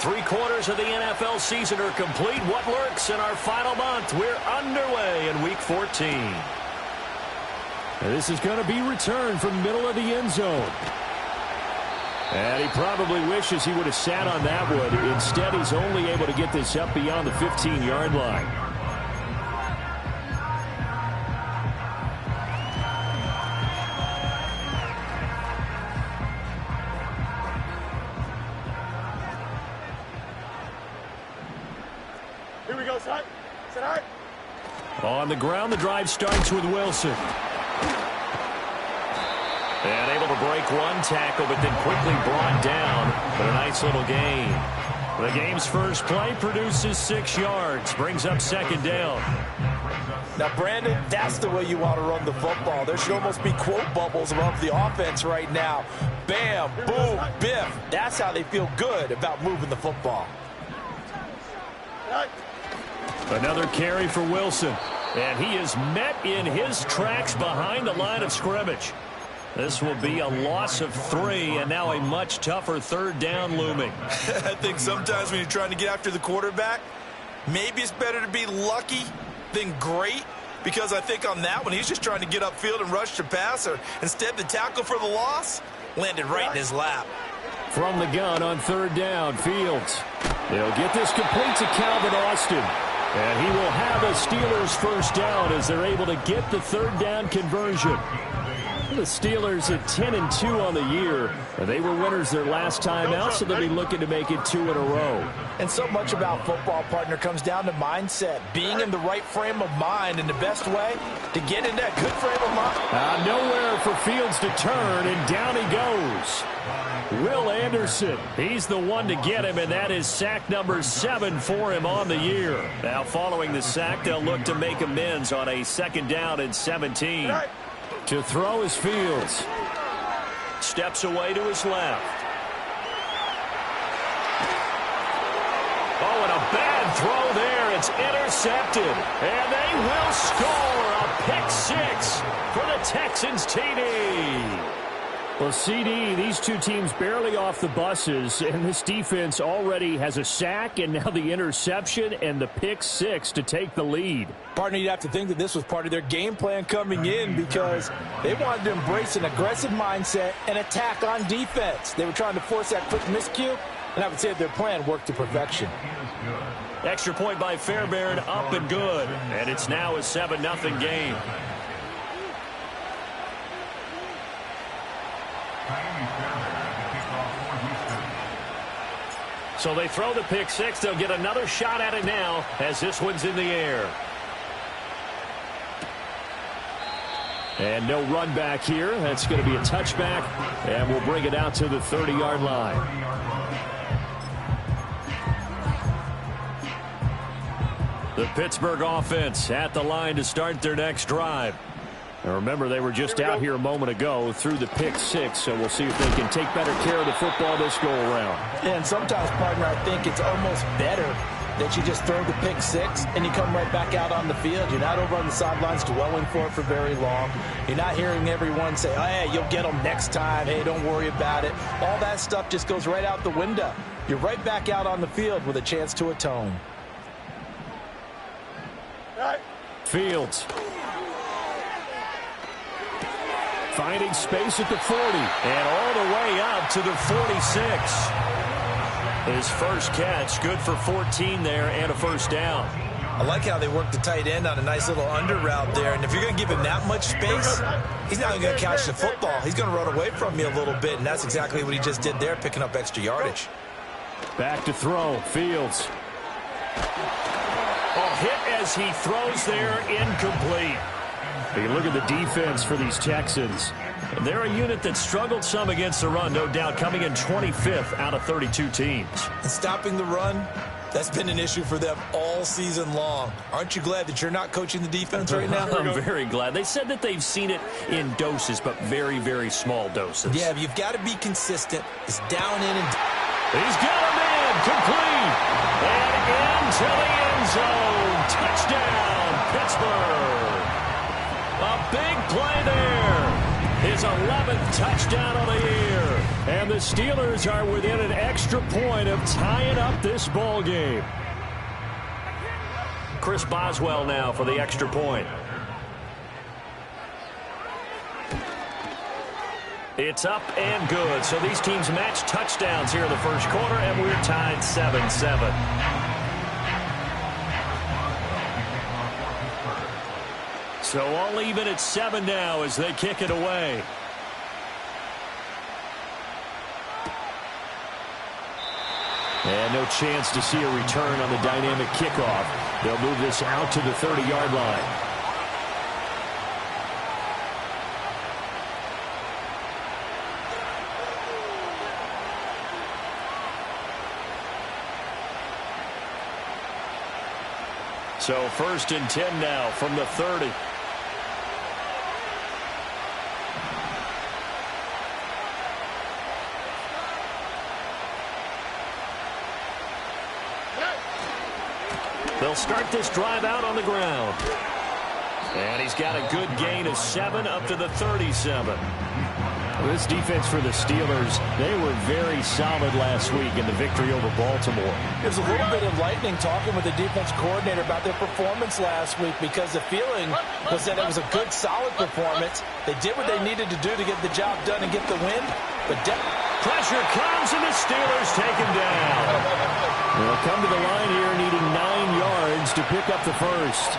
3/4 of the NFL season are complete. What lurks in our final month? We're underway in Week 14. This is going to be returned from the middle of the end zone. And he probably wishes he would have sat on that one. Instead, he's only able to get this up beyond the 15-yard line. Here we go, son. Sit hard. On the ground, the drive starts with Wilson. And able to break one tackle, but then quickly brought down. But a nice little gain. The game's first play produces 6 yards. Brings up second down. Now, Brandon, that's the way you want to run the football. There should almost be quote bubbles above the offense right now. Bam, boom, biff. That's how they feel good about moving the football. Another carry for Wilson. And he is met in his tracks behind the line of scrimmage. This will be a loss of 3, and now a much tougher third down looming. I think sometimes when you're trying to get after the quarterback, maybe it's better to be lucky than great, because I think on that one, he's just trying to get upfield and rush the passer. Instead, the tackle for the loss landed right in his lap. From the gun on third down, Fields. They'll get this complete to Calvin Austin. And he will have a Steelers first down as they're able to get the third down conversion. The Steelers at 10-2 on the year. They were winners their last time out, so they'll be looking to make it 2 in a row. And so much about football, partner, comes down to mindset. Being in the right frame of mind, and the best way to get in that good frame of mind. Nowhere for Fields to turn, and down he goes. Will Anderson, he's the one to get him, and that is sack number 7 for him on the year. Now following the sack, they'll look to make amends on a second down and 17. To throw is Fields. Steps away to his left. Oh, and a bad throw there. It's intercepted. And they will score a pick 6 for the Texans TD. Well, CD, these two teams barely off the buses, and this defense already has a sack and now the interception and the pick 6 to take the lead. Partner, you'd have to think that this was part of their game plan coming in, because they wanted to embrace an aggressive mindset and attack on defense. They were trying to force that quick miscue, and I would say that their plan worked to perfection. Extra point by Fairbairn, up and good. And it's now a 7-0 game. So they throw the pick 6. They'll get another shot at it now as this one's in the air. And no run back here. That's going to be a touchback, and we'll bring it out to the 30-yard line. The Pittsburgh offense at the line to start their next drive. Now remember, they were just out here a moment ago through the pick 6, so we'll see if they can take better care of the football this go-around. And sometimes, partner, I think it's almost better that you just throw the pick 6 and you come right back out on the field. You're not over on the sidelines dwelling for it for very long. You're not hearing everyone say, oh, hey, you'll get them next time. Hey, don't worry about it. All that stuff just goes right out the window. You're right back out on the field with a chance to atone. Fields. Finding space at the 40. And all the way up to the 46. His first catch, good for 14 there and a first down. I like how they work the tight end on a nice little under route there. And if you're going to give him that much space, he's not going to catch the football. He's going to run away from you a little bit, and that's exactly what he just did there, picking up extra yardage. Back to throw. Fields. Oh, hit as he throws there, incomplete. You look at the defense for these Texans. They're a unit that struggled some against the run, no doubt, coming in 25th out of 32 teams. And stopping the run, that's been an issue for them all season long. Aren't you glad that you're not coaching the defense right now? I'm very glad. They said that they've seen it in doses, but very, very small doses. Yeah, you've got to be consistent. It's down in and he's got him in, complete, and into the end zone. Touchdown, Pittsburgh. A big play there. His 11th touchdown of the year. And the Steelers are within an extra point of tying up this ball game. Chris Boswell now for the extra point. It's up and good. So these teams match touchdowns here in the first quarter, and we're tied 7-7. So all even at 7 now as they kick it away. And no chance to see a return on the dynamic kickoff. They'll move this out to the 30-yard line. So 1st and 10 now from the 30. They'll start this drive out on the ground. And he's got a good gain of 7 up to the 37. This defense for the Steelers, they were very solid last week in the victory over Baltimore. There's a little bit of lightning talking with the defense coordinator about their performance last week because the feeling was that it was a good, solid performance. They did what they needed to do to get the job done and get the win. But pressure comes and the Steelers take him down. They'll come to the line here needing 9 yards to pick up the first.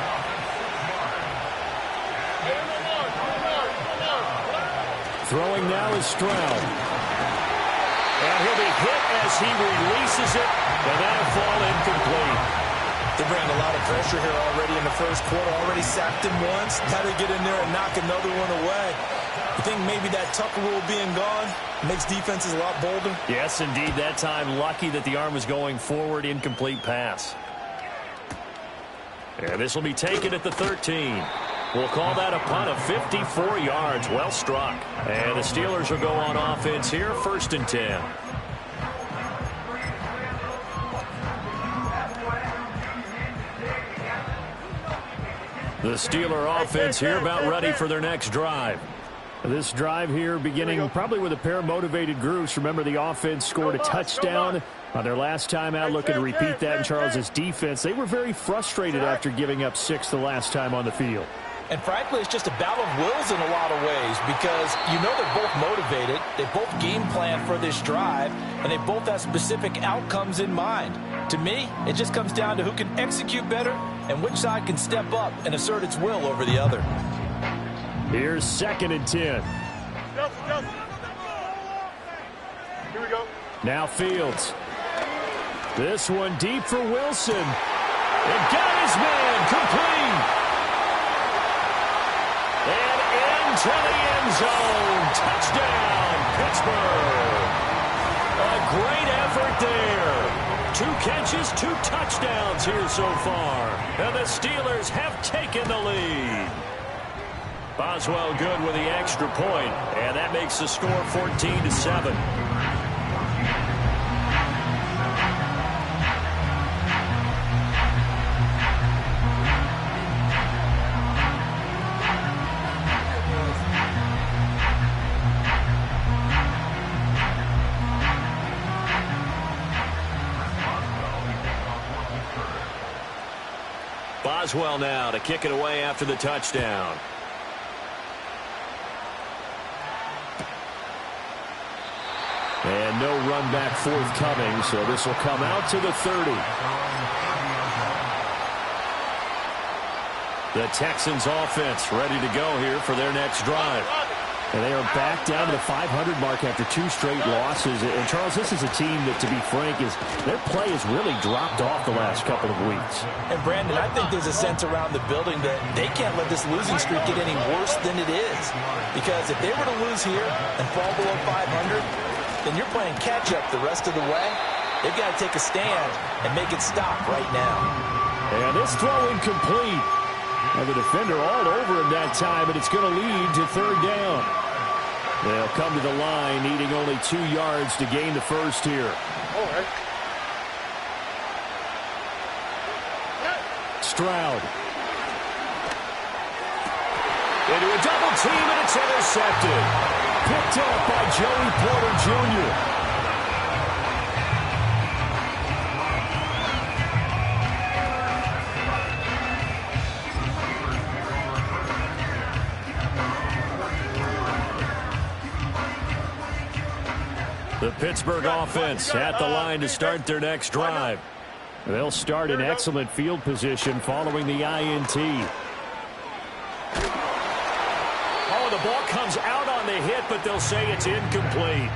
Throwing now is Stroud. And he'll be hit as he releases it, and that'll fall incomplete. They bring a lot of pressure here already in the first quarter. Already sacked him once. Got to get in there and knock another one away. You think maybe that Tucker rule being gone makes defenses a lot bolder? Yes, indeed. That time, lucky that the arm was going forward. Incomplete pass. And this will be taken at the 13. We'll call that a punt of 54 yards. Well struck. And the Steelers will go on offense here, 1st and 10. The Steeler offense here about ready for their next drive. This drive here beginning probably with a pair of motivated groups. Remember, the offense scored a touchdown on their last time out. Looking to repeat that in Charles's defense. They were very frustrated after giving up 6 the last time on the field. And frankly, it's just a battle of wills in a lot of ways because you know they're both motivated. They both game plan for this drive, and they both have specific outcomes in mind. To me, it just comes down to who can execute better and which side can step up and assert its will over the other. Here's 2nd and 10. Here we go. Now Fields. This one deep for Wilson. And got his man complete. And into the end zone. Touchdown, Pittsburgh. A great effort there. 2 catches, 2 touchdowns here so far. And the Steelers have taken the lead. Boswell good with the extra point, and that makes the score 14-7. Boswell now to kick it away after the touchdown. And no run back forthcoming, so this will come out to the 30. The Texans offense ready to go here for their next drive. And they are back down to the 500 mark after 2 straight losses. And, Charles, this is a team that, to be frank, their play has really dropped off the last couple of weeks. And, Brandon, I think there's a sense around the building that they can't let this losing streak get any worse than it is. Because if they were to lose here and fall below 500, then you're playing catch-up the rest of the way. They've got to take a stand and make it stop right now. And this throw incomplete. And the defender all over him that time, and it's going to lead to 3rd down. They'll come to the line, needing only 2 yards to gain the first here. All right. Stroud. Into a double team, and it's intercepted. Picked up by Joey Porter Jr. The Pittsburgh offense at the line to start their next drive. They'll start in excellent field position following the INT. Oh, the ball comes out on the hit, but they'll say it's incomplete.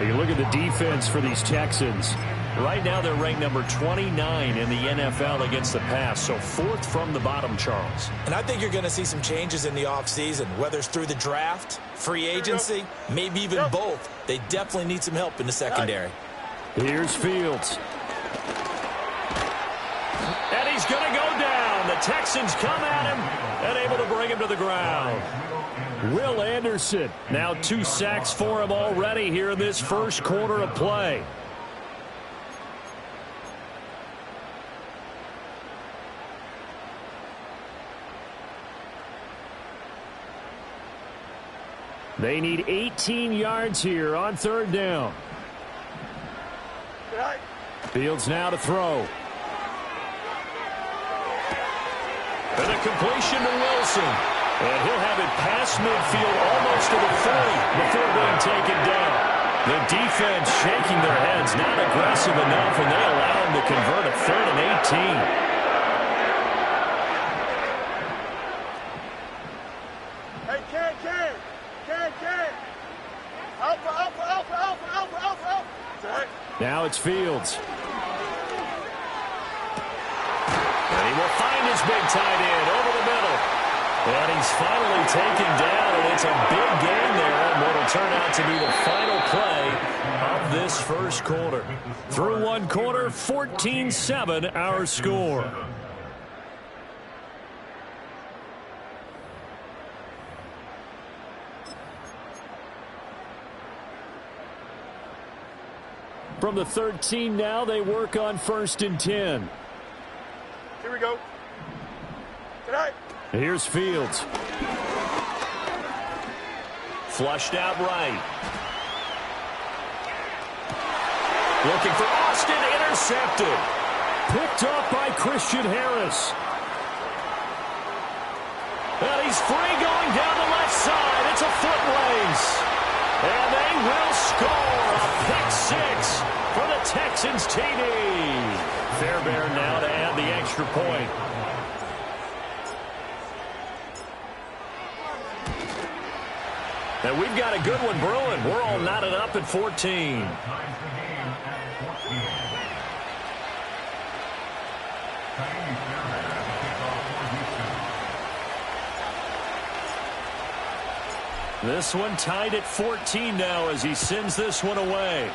You look at the defense for these Texans. Right now they're ranked number 29 in the NFL against the pass, so fourth from the bottom, Charles. And I think you're going to see some changes in the offseason, whether it's through the draft, free agency, maybe even both. They definitely need some help in the secondary. Here's Fields. And he's going to go down. The Texans come at him and able to bring him to the ground. Will Anderson. Now 2 sacks for him already here in this first quarter of play. They need 18 yards here on third down. Fields now to throw. And a completion to Wilson. And he'll have it past midfield almost to the 40 before being taken down. The defense shaking their heads, not aggressive enough, and they allow him to convert a 3rd and 18. Now it's Fields. And he will find his big tight end over the middle. And he's finally taken down, and it's a big gain there on what will turn out to be the final play of this first quarter. Through one quarter, 14-7 our score. From the 13 now, they work on 1st and 10. Here we go. Tonight. Here's Fields. Flushed out right. Looking for Austin, intercepted. Picked up by Christian Harris. And he's free going down the left side. It's a foot race. And they will score a pick 6 for the Texans TD. Fairbairn now to add the extra point. And we've got a good one brewing. We're all knotted up at 14. This one tied at 14 now as he sends this one away.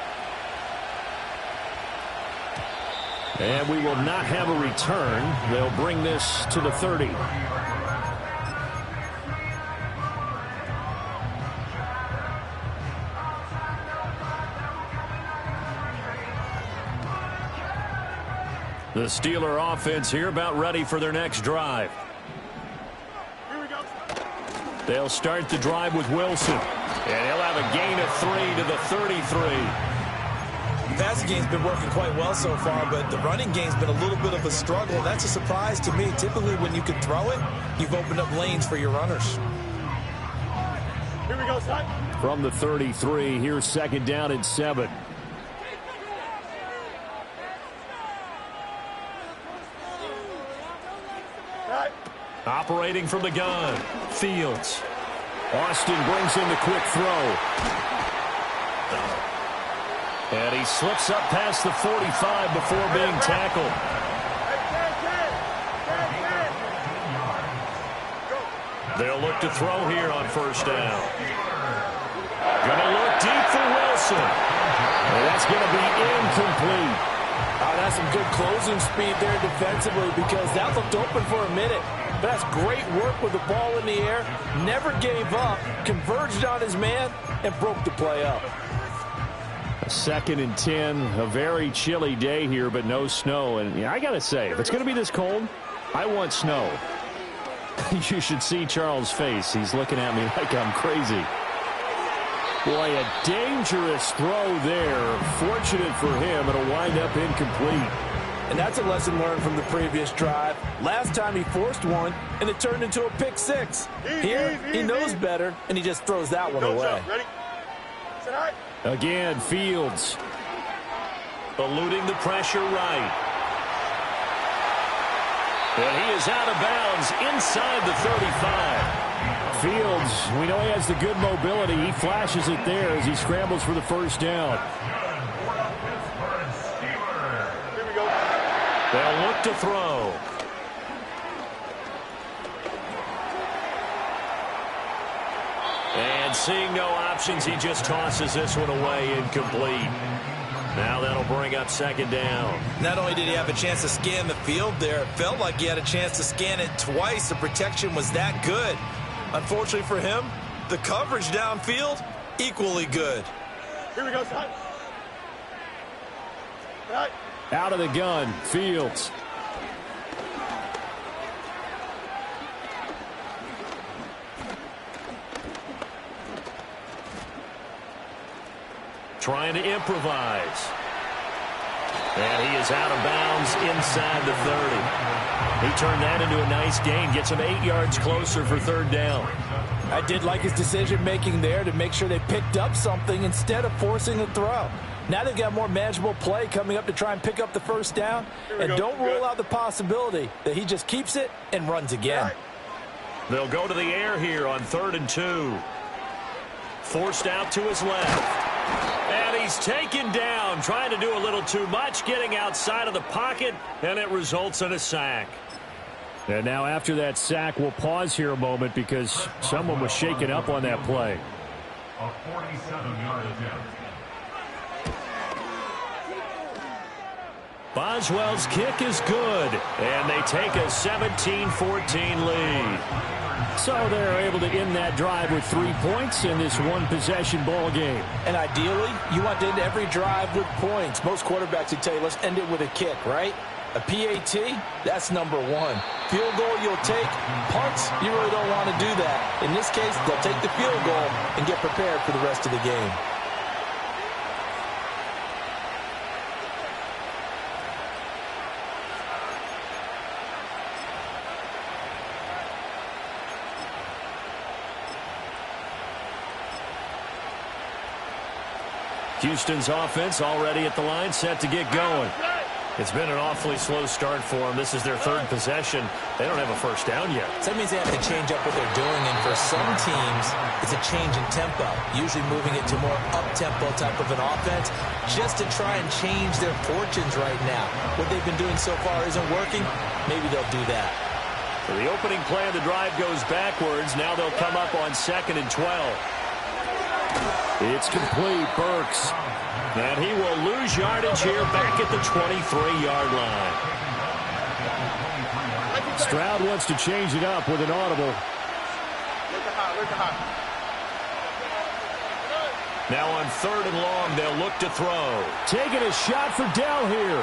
And we will not have a return. They'll bring this to the 30. The Steeler offense here about ready for their next drive. They'll start the drive with Wilson. And he'll have a gain of 3 to the 33. The passing game's been working quite well so far, but the running game's been a little bit of a struggle. That's a surprise to me. Typically, when you can throw it, you've opened up lanes for your runners. Here we go, son. From the 33, here's 2nd down and 7. Operating from the gun, Fields. Austin brings in the quick throw. And he slips up past the 45 before being tackled. They'll look to throw here on 1st down. Gonna look deep for Wilson. And that's gonna be incomplete. Oh, that's some good closing speed there defensively because that looked open for a minute. But that's great work with the ball in the air. Never gave up, converged on his man, and broke the play up. 2nd and 10, a very chilly day here, but no snow. And I got to say, if it's going to be this cold, I want snow. You should see Charles' face. He's looking at me like I'm crazy. Boy, a dangerous throw there. Fortunate for him, it'll wind up incomplete. And that's a lesson learned from the previous drive. Last time he forced one, and it turned into a pick six. Here, he knows better, and he just throws that one away. Ready? Set high. Again, Fields. Eluding the pressure right. And he is out of bounds inside the 35. Fields, we know he has the good mobility. He flashes it there as he scrambles for the first down. Here we go. They'll look to throw. And seeing no options, he just tosses this one away, incomplete. Now that'll bring up second down. Not only did he have a chance to scan the field there, it felt like he had a chance to scan it twice. The protection was that good. Unfortunately for him, the coverage downfield, equally good. Here we go, son. Right. Out of the gun, Fields. Trying to improvise. And he is out of bounds inside the 30. He turned that into a nice gain. Gets him 8 yards closer for third down. I did like his decision-making there to make sure they picked up something instead of forcing the throw. Now they've got more manageable play coming up to try and pick up the first down. And don't rule out the possibility that he just keeps it and runs again. They'll go to the air here on 3rd and 2. Forced out to his left. And he's taken down, trying to do a little too much, getting outside of the pocket, and it results in a sack. And now after that sack, we'll pause here a moment because someone was shaken up on that play. A 47-yard attempt. Boswell's kick is good, and they take a 17-14 lead. So they're able to end that drive with 3 points in this one-possession ball game. And ideally, you want to end every drive with points. Most quarterbacks would tell you, let's end it with a kick, right? A PAT, that's number one. Field goal you'll take. Punts, you really don't want to do that. In this case, they'll take the field goal and get prepared for the rest of the game. Houston's offense already at the line, set to get going. It's been an awfully slow start for them. This is their 3rd possession. They don't have a first down yet. So that means they have to change up what they're doing, and for some teams, it's a change in tempo, usually moving it to more up-tempo type of an offense just to try and change their fortunes right now. What they've been doing so far isn't working. Maybe they'll do that. So the opening play of the drive goes backwards. Now they'll come up on 2nd and 12. It's complete, Burks. And he will lose yardage here back at the 23-yard line. Stroud wants to change it up with an audible. Now on 3rd and long, they'll look to throw. Taking a shot for Dell here.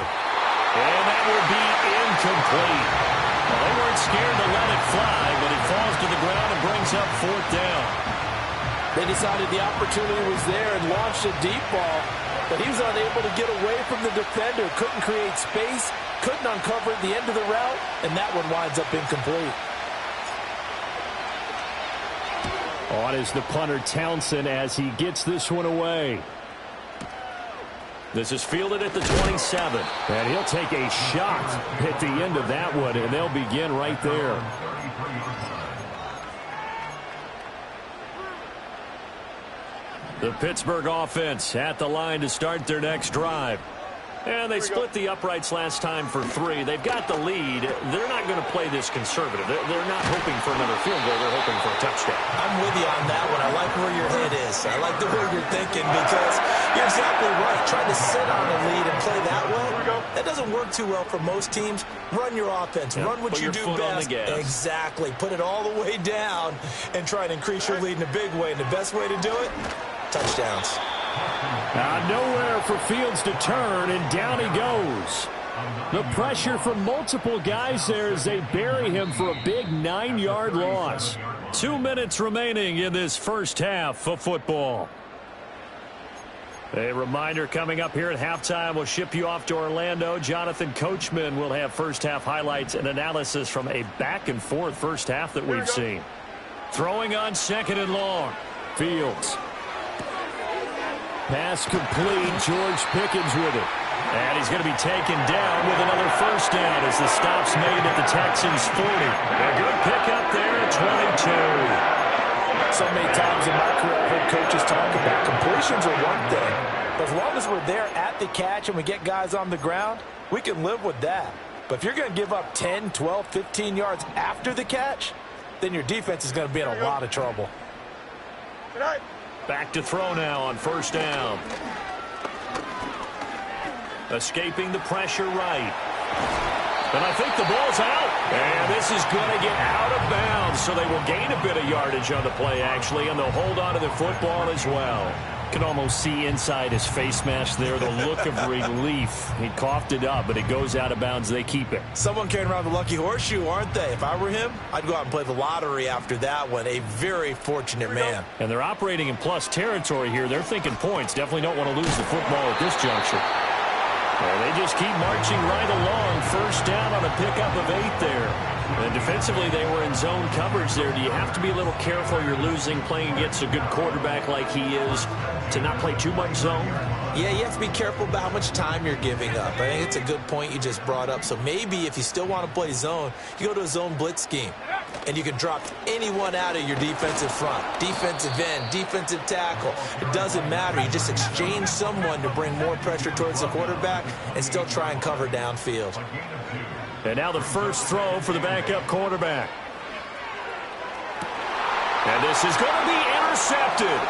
And that will be incomplete. Well, they weren't scared to let it fly, but it falls to the ground and brings up 4th down. They decided the opportunity was there and launched a deep ball, but he was unable to get away from the defender, couldn't create space, couldn't uncover at the end of the route, and that one winds up incomplete. On is the punter Townsend as he gets this one away. This is fielded at the 27. And he'll take a shot at the end of that one, and they'll begin right there. The Pittsburgh offense at the line to start their next drive. And they split the uprights last time for 3. They've got the lead. They're not going to play this conservative. They're not hoping for another field goal. They're hoping for a touchdown. I'm with you on that one. I like where your head is. I like the way you're thinking because you're exactly right. Trying to sit on the lead and play that way, that doesn't work too well for most teams. Run your offense. Run what you do best. Exactly. Put it all the way down and try and increase your lead in a big way. And the best way to do it, touchdowns. Nowhere for Fields to turn, and down he goes. The pressure from multiple guys there as they bury him for a big 9-yard loss. 2 minutes remaining in this first half of football. A reminder coming up here at halftime. We'll ship you off to Orlando. Jonathan Coachman will have first half highlights and analysis from a back-and-forth first half that we've seen. Throwing on 2nd and long. Fields. Pass complete. George Pickens with it. And he's going to be taken down with another first down as the stop's made at the Texans 40. A good pickup there at 22. So many times in my career I've heard coaches talk about completions are one thing. But as long as we're there at the catch and we get guys on the ground, we can live with that. But if you're going to give up 10, 12, 15 yards after the catch, then your defense is going to be in a lot of trouble. Back to throw now on first down. Escaping the pressure right. And I think the ball's out. And this is going to get out of bounds, so they will gain a bit of yardage on the play, actually, and they'll hold on to the football as well. Can almost see inside his face mask there the look of relief. He coughed it up, but it goes out of bounds. They keep it. Someone carrying around the lucky horseshoe, aren't they? If I were him, I'd go out and play the lottery after that one. A very fortunate man. And they're operating in plus territory here. They're thinking points. Definitely don't want to lose the football at this juncture. Well, they just keep marching right along. First down on a pickup of 8 there. And defensively, they were in zone coverage there. Do you have to be a little careful? You're losing, playing against a good quarterback like he is, to not play too much zone? Yeah, you have to be careful about how much time you're giving up. I think it's a good point you just brought up. So maybe if you still want to play zone, you go to a zone blitz scheme. And you can drop anyone out of your defensive front. Defensive end, defensive tackle. It doesn't matter. You just exchange someone to bring more pressure towards the quarterback and still try and cover downfield. And now the first throw for the backup quarterback. And this is going to be intercepted.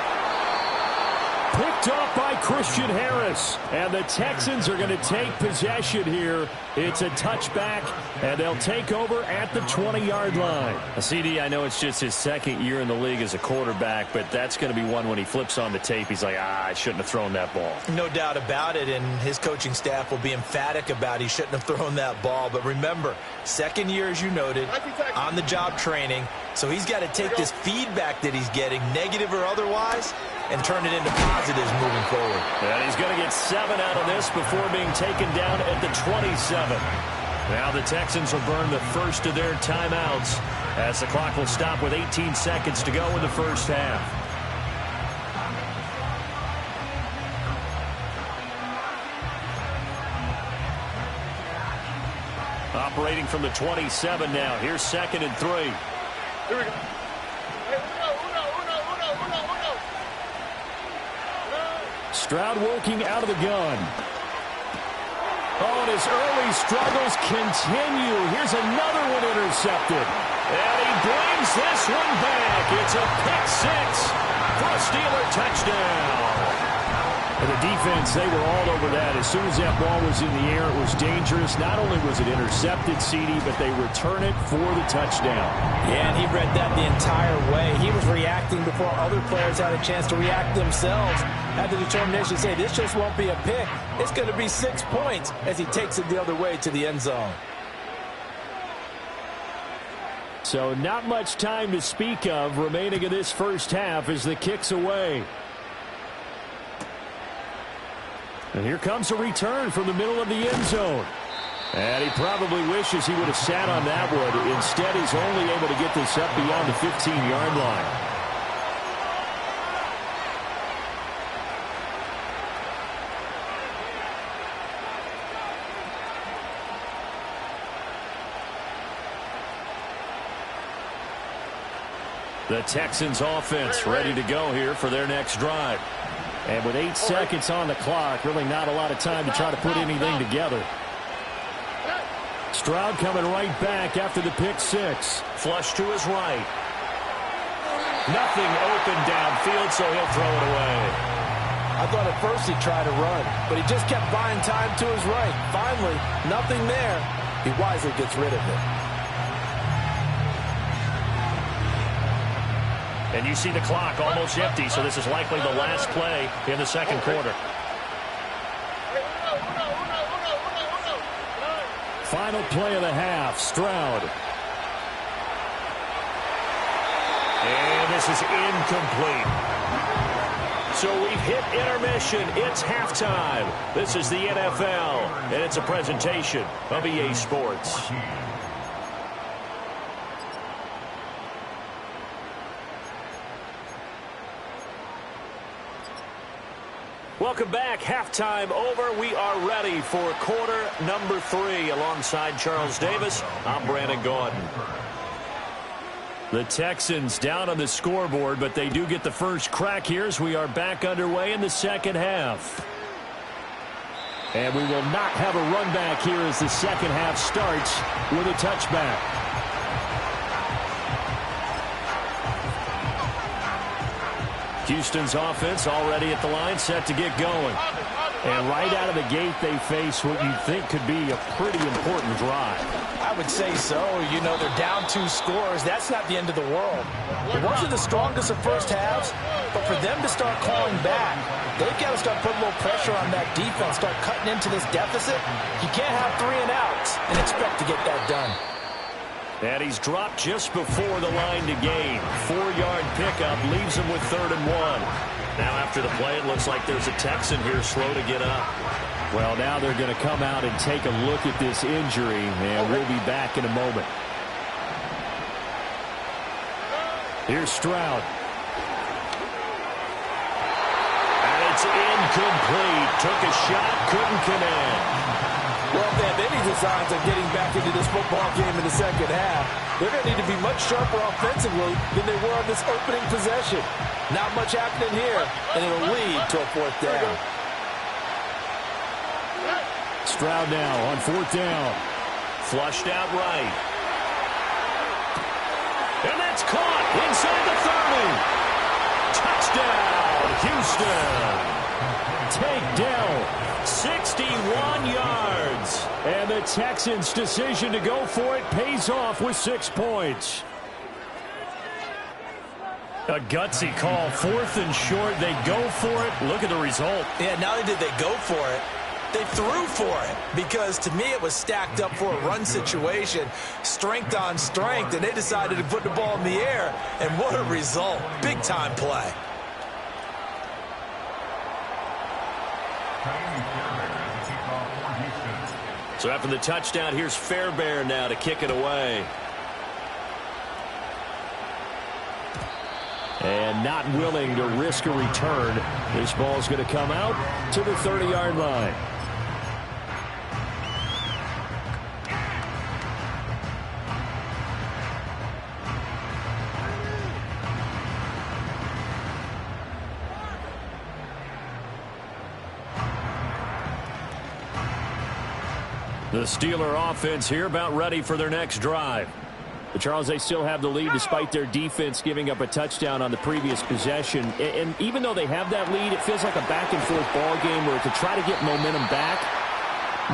Picked off by Christian Harris. And the Texans are going to take possession here. It's a touchback, and they'll take over at the 20-yard line. CD, I know it's just his second year in the league as a quarterback, but that's going to be one when he flips on the tape. He's like, I shouldn't have thrown that ball. No doubt about it, and his coaching staff will be emphatic about he shouldn't have thrown that ball. But remember, second year, as you noted, on-the-job training, so he's got to take this feedback that he's getting, negative or otherwise, and turn it into positives moving forward. And he's going to get 7 out of this before being taken down at the 27. Now the Texans will burn the first of their timeouts as the clock will stop with 18 seconds to go in the first half. Operating from the 27 now. Here's 2nd and 3. Here we go. Stroud working out of the gun. Oh, and his early struggles continue. Here's another one intercepted. And he brings this one back. It's a pick 6 for a Steeler touchdown. And the defense, they were all over that. As soon as that ball was in the air, it was dangerous. Not only was it intercepted, CD, but they return it for the touchdown. Yeah, and he read that the entire way. He was reacting before other players had a chance to react themselves. Had the determination to say, this just won't be a pick. It's going to be 6 points as he takes it the other way to the end zone. So not much time to speak of remaining in this first half as the kick's away. And here comes a return from the middle of the end zone. And he probably wishes he would have sat on that one. Instead, he's only able to get this up beyond the 15-yard line. The Texans offense ready to go here for their next drive. And with 8 seconds on the clock, really not a lot of time to try to put anything together. Stroud coming right back after the pick 6. Flush to his right. Nothing open downfield, so he'll throw it away. I thought at first he'd try to run, but he just kept buying time to his right. Finally, nothing there. He wisely gets rid of it. And you see the clock almost empty, so this is likely the last play in the second quarter. final play of the half. Stroud. And this is incomplete. So we've hit intermission. It's halftime. This is the NFL, and it's a presentation of EA Sports. Welcome back. Halftime over. We are ready for quarter number 3. Alongside Charles Davis, I'm Brandon Gaudin. The Texans down on the scoreboard, but they do get the first crack here as we are back underway in the second half. And we will not have a run back here as the second half starts with a touchback. Houston's offense already at the line, set to get going. And right out of the gate, they face what you think could be a pretty important drive. I would say so. You know, they're down 2 scores. That's not the end of the world. It wasn't the strongest of first halves, but for them to start calling back, they've got to start putting a little pressure on that defense, start cutting into this deficit. You can't have 3 and outs and expect to get that done. And he's dropped just before the line to gain. 4-yard pickup leaves him with 3rd and 1. Now after the play, it looks like there's a Texan here slow to get up. Well, now they're going to come out and take a look at this injury, and we'll be back in a moment. Here's Stroud. And it's incomplete. Took a shot, couldn't connect. Well, if they have any designs of getting back into this football game in the second half, they're going to need to be much sharper offensively than they were on this opening possession. Not much happening here, and it'll lead to a 4th down. Stroud now on 4th down. Flushed out right. And that's caught inside the 30. Touchdown, Houston. Takedown. 61 yards. And the Texans' decision to go for it pays off with 6 points. A gutsy call, 4th and short. They go for it. Look at the result. Yeah, not only did they go for it, they threw for it, because to me it was stacked up for a run situation, strength on strength, and they decided to put the ball in the air, and what a result. Big-time play. So after the touchdown, here's Fairbairn now to kick it away. And not willing to risk a return. This ball's going to come out to the 30-yard line. The Steeler offense here about ready for their next drive. But Charles, they still have the lead despite their defense giving up a touchdown on the previous possession. And even though they have that lead, it feels like a back-and-forth ball game where to try to get momentum back,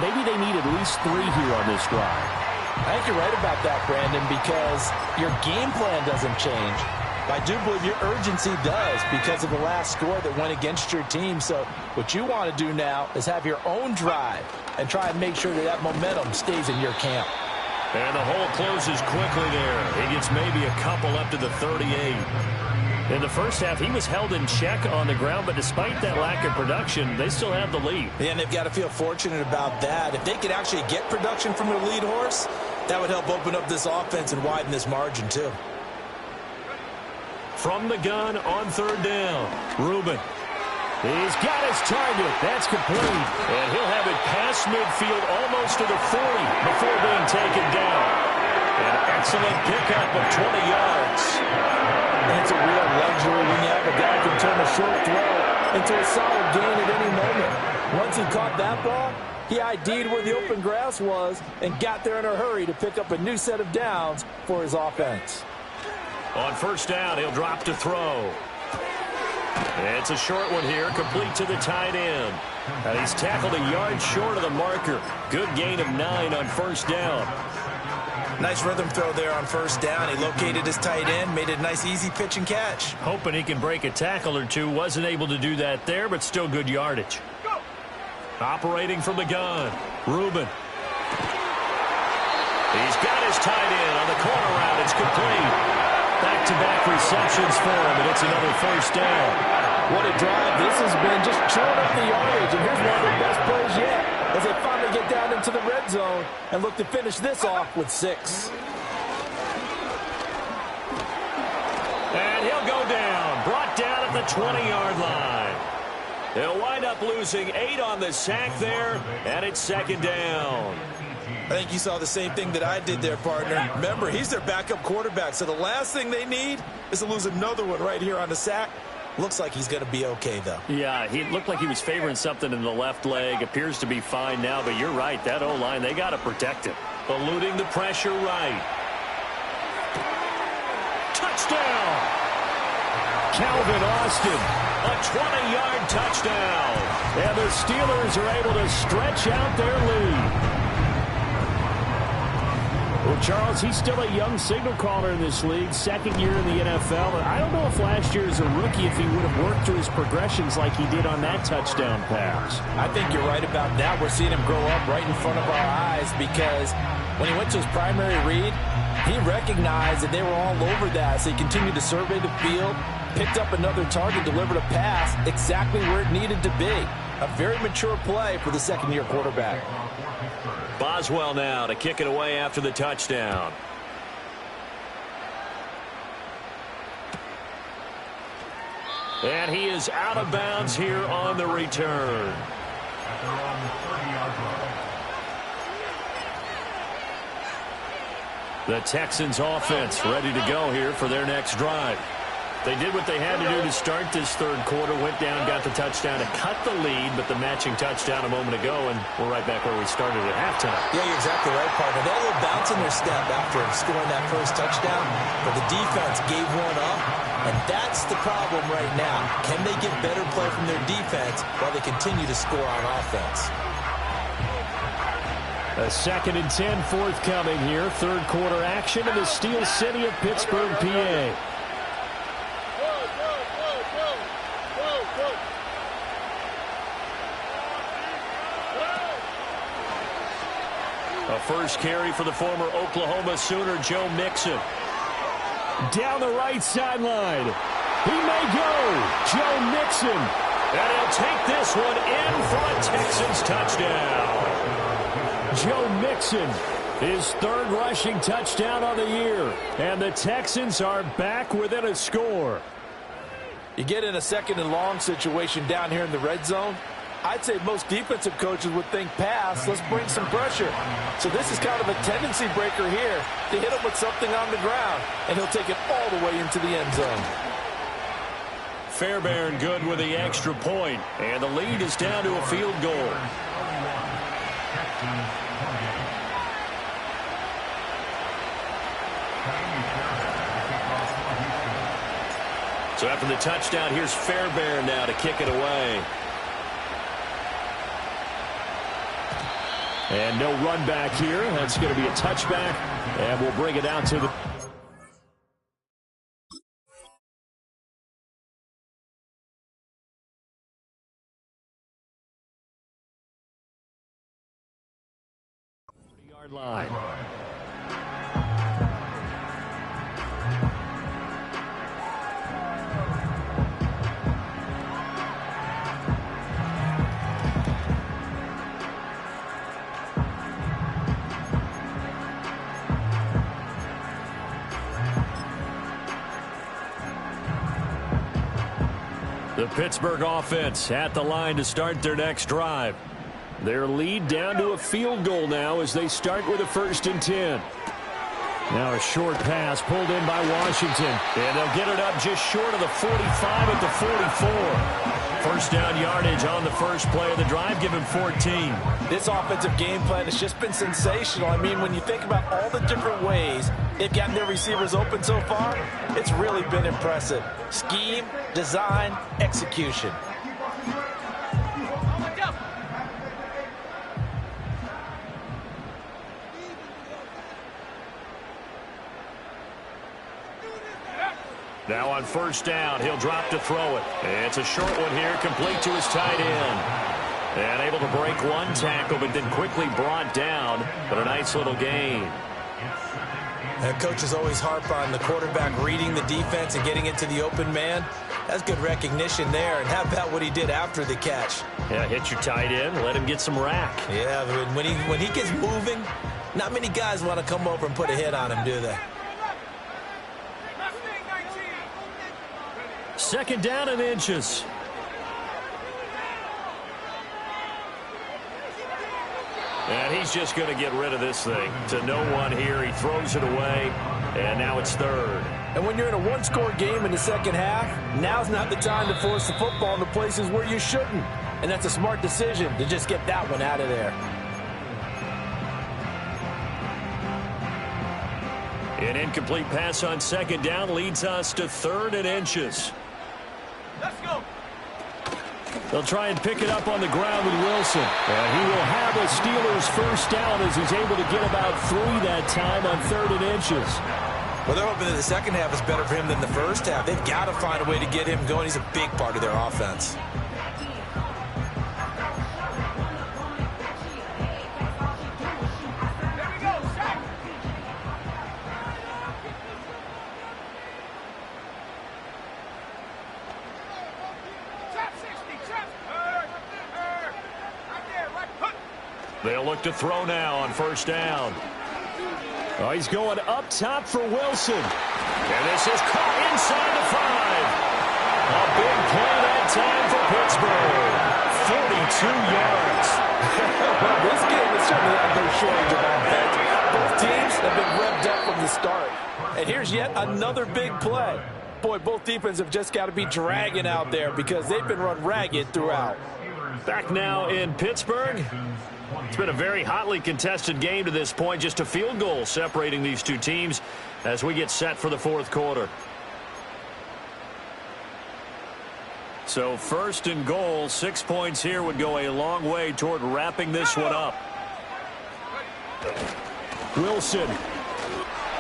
maybe they need at least 3 here on this drive. I think you're right about that, Brandon, because your game plan doesn't change. I do believe your urgency does because of the last score that went against your team. So what you want to do now is have your own drive and try and make sure that that momentum stays in your camp. And the hole closes quickly there. He gets maybe a couple up to the 38. In the first half, he was held in check on the ground, but despite that lack of production, they still have the lead. Yeah, and they've got to feel fortunate about that. If they could actually get production from their lead horse, that would help open up this offense and widen this margin too. From the gun on 3rd down, Reuben. He's got his target. That's complete. And he'll have it past midfield almost to the 40 before being taken down. An excellent pickup of 20 yards. And it's a real luxury when you have a guy who can turn a short throw into a solid gain at any moment. Once he caught that ball, he ID'd where the open grass was and got there in a hurry to pick up a new set of downs for his offense. On 1st down, he'll drop to throw. It's a short one here, complete to the tight end. And he's tackled a yard short of the marker. Good gain of 9 on 1st down. Nice rhythm throw there on 1st down. He located his tight end, made it a nice easy pitch and catch. Hoping he can break a tackle or two. Wasn't able to do that there, but still good yardage. Operating from the gun, Reuben. He's got his tight end on the corner route. It's complete. Back-to-back receptions for him, and it's another first down. What a drive this has been, just chewing up the yardage. And here's one of the best plays yet as they finally get down into the red zone and look to finish this off with 6. And he'll go down, brought down at the 20-yard line. They'll wind up losing 8 on the sack there, and it's second down. I think you saw the same thing that I did there, partner. Remember, he's their backup quarterback, so the last thing they need is to lose another one right here on the sack. Looks like he's going to be okay, though. Yeah, he looked like he was favoring something in the left leg. Appears to be fine now, but you're right. That O-line, they got to protect him. Eluding the pressure right. Touchdown! Calvin Austin, a 20-yard touchdown. And the Steelers are able to stretch out their lead. Well, Charles, he's still a young signal caller in this league, second year in the NFL. I don't know if last year as a rookie if he would have worked through his progressions like he did on that touchdown pass. I think you're right about that. We're seeing him grow up right in front of our eyes because when he went to his primary read, he recognized that they were all over that. So he continued to survey the field, picked up another target, delivered a pass exactly where it needed to be. A very mature play for the second-year quarterback. Boswell now to kick it away after the touchdown. And he is out of bounds here on the return. The Texans offense ready to go here for their next drive. They did what they had to do to start this third quarter, went down, got the touchdown to cut the lead, but the matching touchdown a moment ago, and we're right back where we started at halftime. Yeah, you're exactly right, partner. They had a little bounce in their step after scoring that first touchdown, but the defense gave one up, and that's the problem right now. Can they get better play from their defense while they continue to score on offense? A 2nd and 10 forthcoming here. Third quarter action in the Steel City of Pittsburgh, PA. A first carry for the former Oklahoma Sooner, Joe Mixon. Down the right sideline. He may go. Joe Mixon. And he'll take this one in for a Texans touchdown. Joe Mixon, his third rushing touchdown of the year. And the Texans are back within a score. You get in a second and long situation down here in the red zone. I'd say most defensive coaches would think pass, let's bring some pressure. So this is kind of a tendency breaker here to hit him with something on the ground, and he'll take it all the way into the end zone. Fairbairn good with the extra point, and the lead is down to a field goal. So after the touchdown, here's Fairbairn now to kick it away. And no run back here. That's going to be a touchback. And we'll bring it out to the... yard line. The Pittsburgh offense at the line to start their next drive. Their lead down to a field goal now as they start with a 1st and 10. Now a short pass pulled in by Washington. And they'll get it up just short of the 45 at the 44. First down yardage on the first play of the drive, give him 14. This offensive game plan has just been sensational. I mean, when you think about all the different ways they've gotten their receivers open so far, it's really been impressive. Scheme, design, execution. Now on first down, he'll drop to throw it. It's a short one here, complete to his tight end. And able to break one tackle, but then quickly brought down. But a nice little gain. And coaches always harp on the quarterback reading the defense and getting into the open man. That's good recognition there. And how about what he did after the catch? Yeah, hit your tight end, let him get some rack. Yeah, but when he gets moving, not many guys want to come over and put a hit on him, do they? Second down and inches. And he's just going to get rid of this thing. To no one here, he throws it away, and now it's third. And when you're in a one-score game in the second half, now's not the time to force the football in the places where you shouldn't. And that's a smart decision to just get that one out of there. An incomplete pass on second down leads us to third and inches. Let's go. They'll try and pick it up on the ground with Wilson. And he will have a Steelers first down as he's able to get about 3 that time on third and inches. Well, they're hoping that the second half is better for him than the first half. They've got to find a way to get him going. He's a big part of their offense. They'll look to throw now on first down. Oh, he's going up top for Wilson. And this is caught inside the 5. A big play that time for Pittsburgh. 42 yards. Well, this game has certainly had no shortage of offense. Both teams have been revved up from the start. And here's yet another big play. Boy, both defenses have just got to be dragging out there because they've been run ragged throughout. Back now in Pittsburgh. It's been a very hotly contested game to this point. Just a field goal separating these two teams as we get set for the fourth quarter. So first and goal, 6 points here would go a long way toward wrapping this one up. Wilson.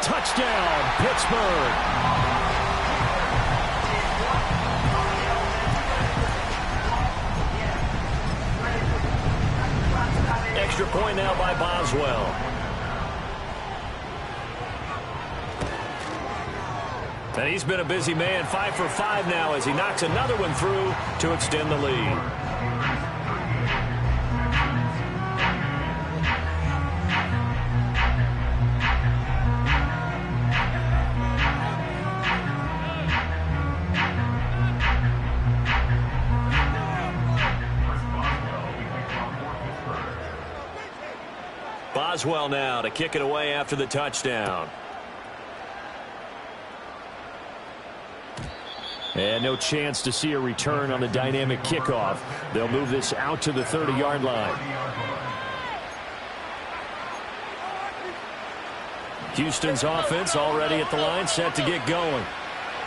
Touchdown, Pittsburgh. Extra point now by Boswell. And he's been a busy man, 5 for 5 now as he knocks another one through to extend the lead. Boswell now to kick it away after the touchdown. And no chance to see a return on the dynamic kickoff. They'll move this out to the 30-yard line. Houston's offense already at the line, set to get going.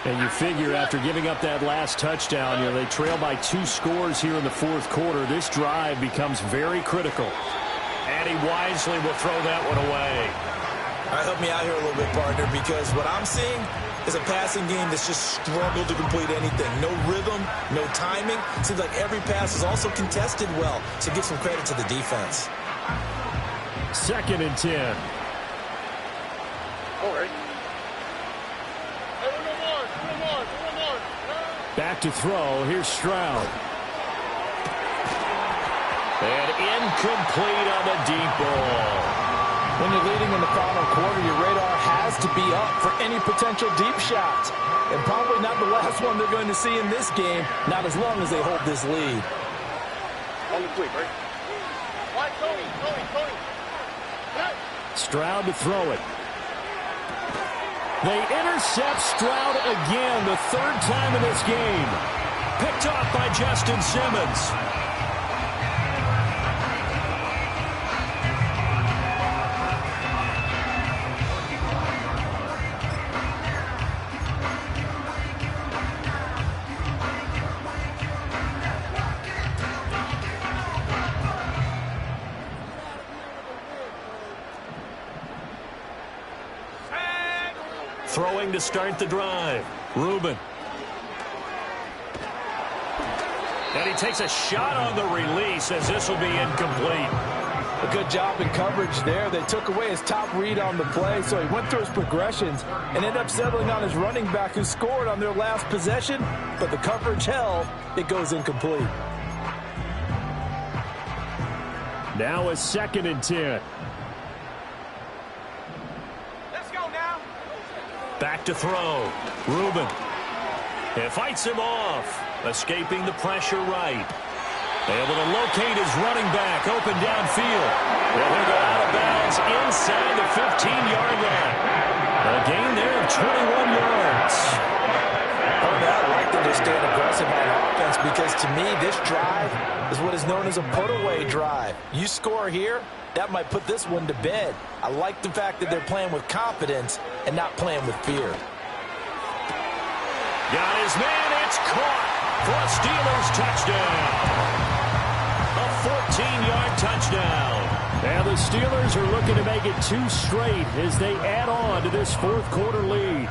And you figure after giving up that last touchdown, they trail by 2 scores here in the fourth quarter. This drive becomes very critical. And he wisely will throw that one away. All right, help me out here a little bit, partner, because what I'm seeing is a passing game that's just struggled to complete anything. No rhythm, no timing. Seems like every pass is also contested well, so give some credit to the defense. Second and 10. All right. Hey, one more. Back to throw. Here's Stroud. And incomplete on the deep ball. When you're leading in the final quarter, your radar has to be up for any potential deep shots. And probably not the last one they're going to see in this game, not as long as they hold this lead. On the quick, right? Why, Tony. Stroud to throw it. They intercept Stroud again, the 3rd time in this game. Picked off by Justin Simmons. Throwing to start the drive. Reuben. And he takes a shot on the release as this will be incomplete. A good job in coverage there. They took away his top read on the play, so he went through his progressions and ended up settling on his running back who scored on their last possession, but the coverage held. It goes incomplete. Now a 2nd and 10. Let's go now. Back to throw. Reuben. It fights him off. Escaping the pressure right. Able to locate his running back. Open downfield. And he'll go out of bounds inside the 15-yard line. A gain there of 21 yards. I like that they're staying aggressive on offense because to me this drive is what is known as a put-away drive. You score here, that might put this one to bed. I like the fact that they're playing with confidence and not playing with fear. Got his man. It's caught for a Steelers touchdown. A 14-yard touchdown. And the Steelers are looking to make it 2 straight as they add on to this 4th quarter lead.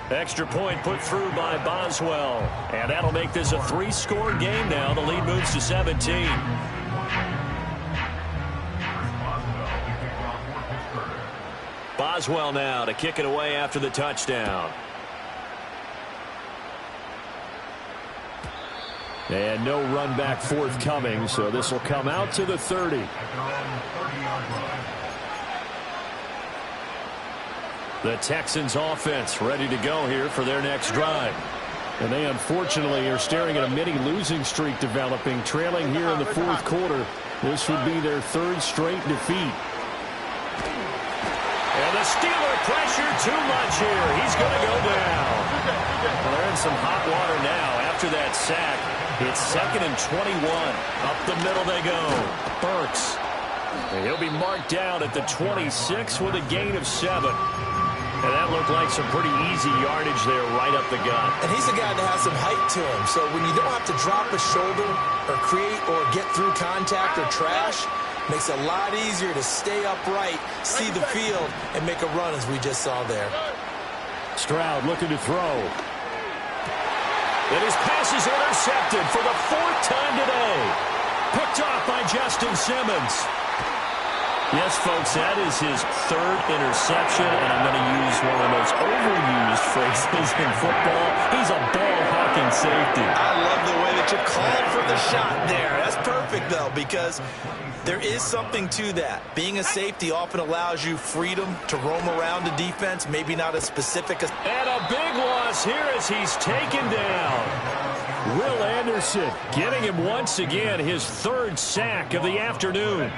Extra point put through by Boswell. And that'll make this a 3-score game now. The lead moves to 17. Boswell now to kick it away after the touchdown. And no run back forthcoming, so this will come out to the 30. The Texans offense ready to go here for their next drive. And they unfortunately are staring at a mini losing streak developing, trailing here in the 4th quarter. This would be their 3rd straight defeat. And the Steeler pressure too much here. He's going to go down. Well, they're in some hot water now after that sack. It's 2nd and 21. Up the middle they go. Burks. And he'll be marked down at the 26 with a gain of 7. And that looked like some pretty easy yardage there right up the gut. And he's a guy that has some height to him. So when you don't have to drop a shoulder or create or get through contact or trash, makes it a lot easier to stay upright, see the field, and make a run as we just saw there. Stroud looking to throw. And his pass is intercepted for the 4th time today. Picked off by Justin Simmons. Yes, folks, that is his 3rd interception, and I'm going to use one of the most overused phrases in football. He's a ball-hawking safety. I love the way that you called for the shot there. That's perfect, though, because there is something to that. Being a safety often allows you freedom to roam around the defense, maybe not as specific as... And a big loss here as he's taken down. Will Anderson getting him once again his 3rd sack of the afternoon.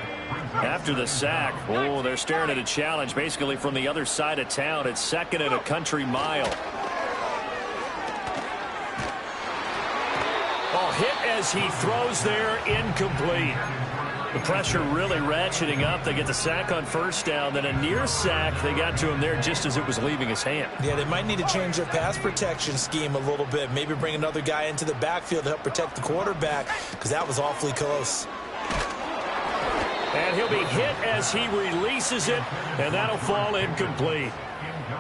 After the sack, they're staring at a challenge basically from the other side of town. It's 2nd and a country mile. Hit as he throws there, incomplete. The pressure really ratcheting up. They get the sack on 1st down, then a near sack. They got to him there just as it was leaving his hand. Yeah, they might need to change their pass protection scheme a little bit. Maybe bring another guy into the backfield to help protect the quarterback, because that was awfully close. And he'll be hit as he releases it, and that'll fall incomplete.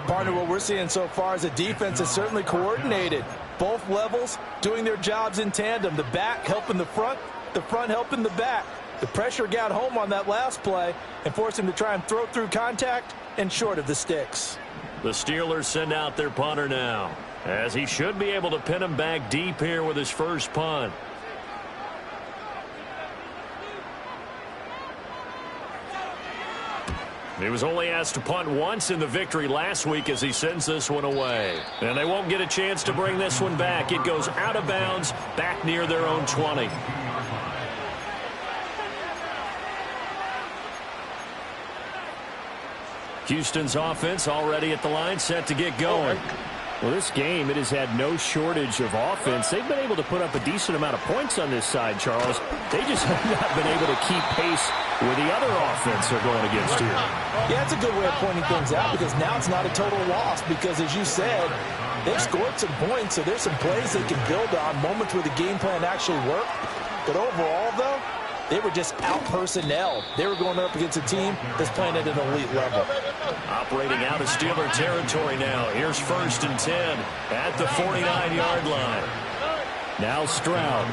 Partner, what we're seeing so far is the defense is certainly coordinated. Both levels doing their jobs in tandem. The back helping the front helping the back. The pressure got home on that last play and forced him to try and throw through contact and short of the sticks. The Steelers send out their punter now, as he should be able to pin him back deep here with his first punt. He was only asked to punt once in the victory last week as he sends this one away. And they won't get a chance to bring this one back. It goes out of bounds back near their own 20. Houston's offense already at the line, set to get going. Well, this game, it has had no shortage of offense. They've been able to put up a decent amount of points on this side, Charles. They just have not been able to keep pace with the other offense they're going against here. Yeah, it's a good way of pointing things out because now it's not a total loss because, as you said, they've scored some points, so there's some plays they can build on, moments where the game plan actually worked. But overall, though, they were just out-personnel. They were going up against a team that's playing at an elite level. Operating out of Steeler territory now. Here's 1st and 10 at the 49-yard line. Now Stroud.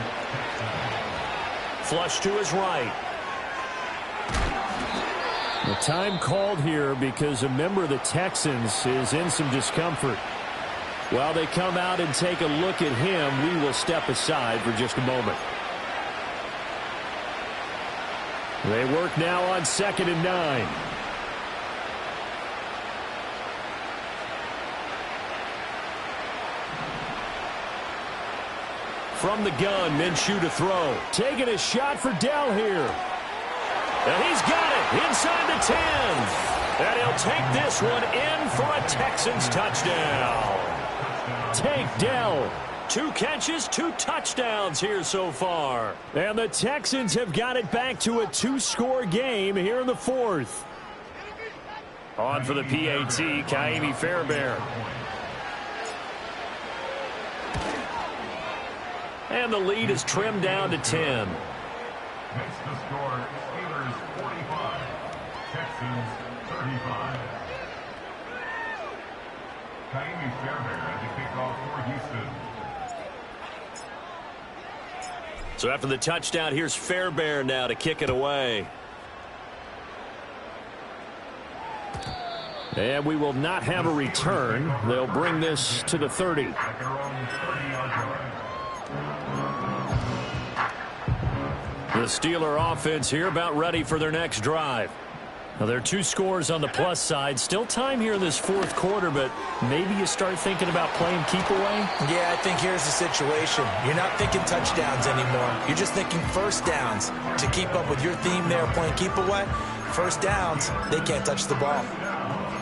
flush to his right. The time called here because a member of the Texans is in some discomfort. While they come out and take a look at him, we will step aside for just a moment. They work now on 2nd and 9. From the gun, Minshew to throw. Taking a shot for Dell here. And he's got it inside the 10. And he'll take this one in for a Texans touchdown. Tank Dell. 2 catches, 2 touchdowns here so far. And the Texans have got it back to a 2-score game here in the 4th. On for the PAT, Ka'imi Fairbairn. And the lead is trimmed down to 10. Next to score, Steelers 45, Texans 35. Ka'imi Fairbairn at the kickoff for Houston. So after the touchdown, here's Fairbairn now to kick it away. And we will not have a return. They'll bring this to the 30. The Steeler offense here about ready for their next drive. Now, there are 2 scores on the plus side. Still time here in this 4th quarter, but maybe you start thinking about playing keep away? Yeah, I think here's the situation. You're not thinking touchdowns anymore. You're just thinking first downs. To keep up with your theme there, playing keep away, first downs, they can't touch the ball.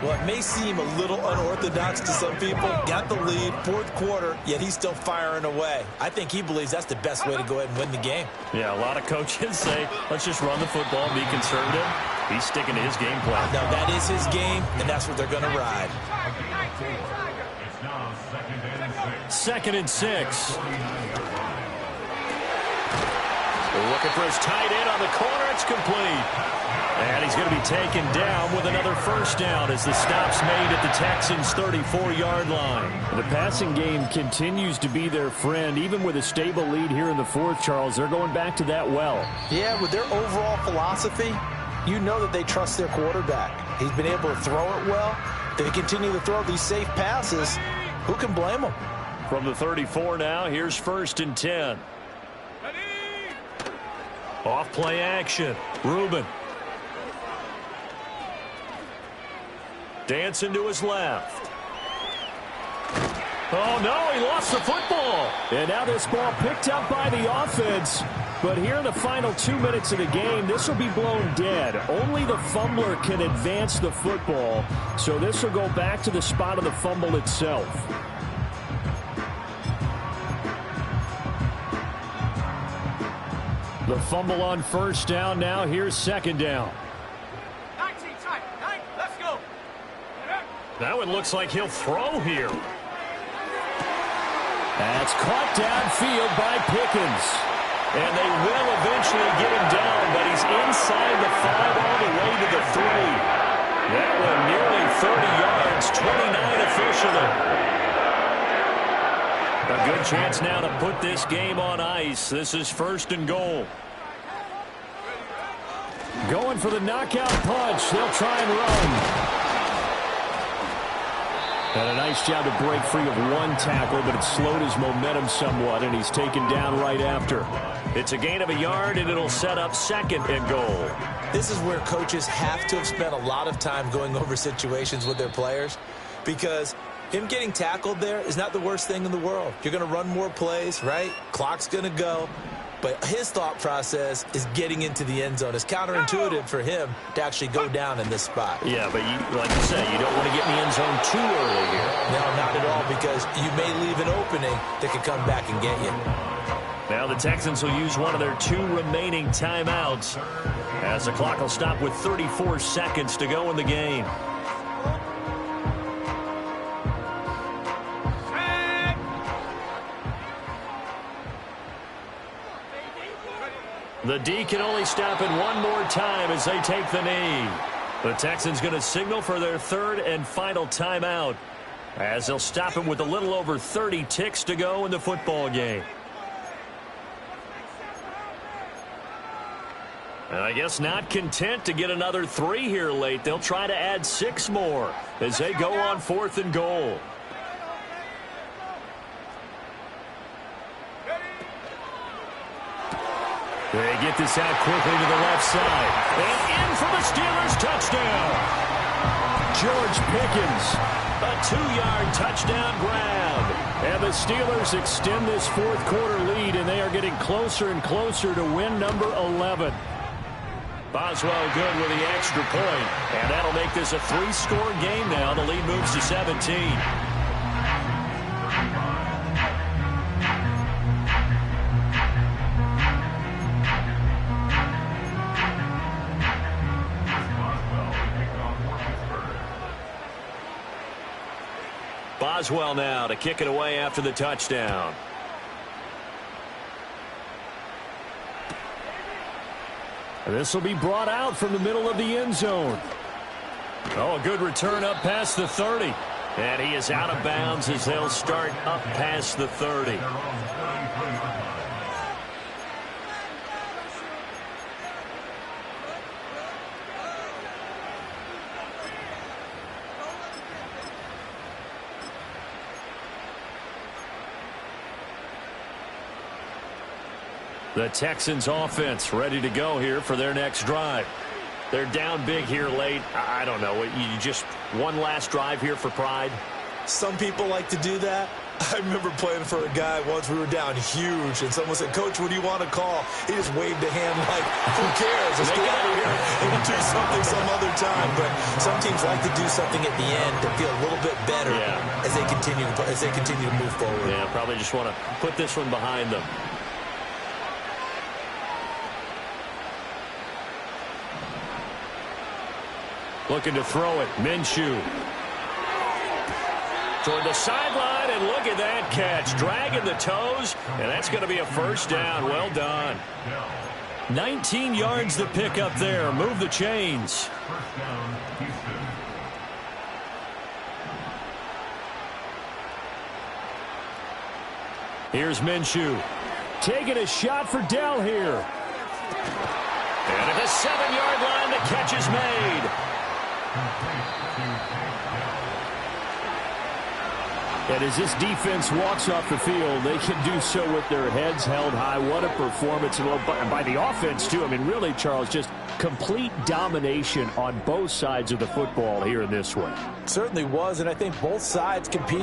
Well, it may seem a little unorthodox to some people. Got the lead, 4th quarter, yet he's still firing away. I think he believes that's the best way to go ahead and win the game. Yeah, a lot of coaches say, let's just run the football and be conservative. He's sticking to his game plan. No, that is his game, and that's what they're going to ride. It's now 2nd and 6. 2nd and 6. Looking for his tight end on the corner. It's complete. And he's going to be taken down with another first down as the stop's made at the Texans' 34-yard line. The passing game continues to be their friend. Even with a stable lead here in the 4th, Charles, they're going back to that well. Yeah, with their overall philosophy, you know that they trust their quarterback. He's been able to throw it well. They continue to throw these safe passes. Who can blame them? From the 34 now, here's 1st and 10. Off play action. Reuben. Dancing to his left. Oh, no, he lost the football. And now this ball picked up by the offense. But here in the final 2 minutes of the game, this will be blown dead. Only the fumbler can advance the football. So this will go back to the spot of the fumble itself. The fumble on first down. Now here's 2nd down. Now it looks like he'll throw here. That's caught downfield by Pickens. And they will eventually get him down, but he's inside the 5 all the way to the 3. That one nearly 30 yards, 29 officially. A good chance now to put this game on ice. This is 1st and goal. Going for the knockout punch. They'll try and run. And a nice job to break free of 1 tackle, but it slowed his momentum somewhat, and he's taken down right after. It's a gain of a yard, and it'll set up 2nd and goal. This is where coaches have to have spent a lot of time going over situations with their players, because him getting tackled there is not the worst thing in the world. You're going to run more plays, right? Clock's going to go. But his thought process is getting into the end zone. It's counterintuitive for him to actually go down in this spot. Yeah, but like you said, you don't want to get in the end zone too early here. No, not at all, because you may leave an opening that could come back and get you. Now the Texans will use one of their 2 remaining timeouts as the clock will stop with 34 seconds to go in the game. The D can only stop it one more time as they take the knee. The Texans going to signal for their 3rd and final timeout as they'll stop it with a little over 30 ticks to go in the football game. And I guess not content to get another 3 here late. They'll try to add 6 more as they go on 4th and goal. They get this out quickly to the left side. And in for the Steelers touchdown. George Pickens, a 2-yard touchdown grab. And the Steelers extend this 4th quarter lead, and they are getting closer and closer to win number 11. Boswell good with the extra point, and that'll make this a 3-score game now. The lead moves to 17. Boswell now to kick it away after the touchdown. And this will be brought out from the middle of the end zone. Oh, a good return up past the 30. And he is out of bounds as they'll start up past the 30. The Texans offense ready to go here for their next drive. They're down big here late. I don't know. You just one last drive here for pride? Some people like to do that. I remember playing for a guy once. We were down huge, and someone said, "Coach, what do you want to call?" He just waved a hand like, "Who cares? Let's get out of here and we'll do something some other time." But some teams like to do something at the end to feel a little bit better as they continue to move forward. Yeah, probably just want to put this one behind them. Looking to throw it. Minshew. Toward the sideline, and look at that catch. Dragging the toes, and that's going to be a first down. Well done. 19 yards to pick up there. Move the chains. Here's Minshew. Taking a shot for Dell here. And at the 7-yard line, the catch is made. And as this defense walks off the field, they can do so with their heads held high. What a performance. And by the offense, too. I mean, really, Charles, just complete domination on both sides of the football here in this one. Certainly was, and I think both sides competed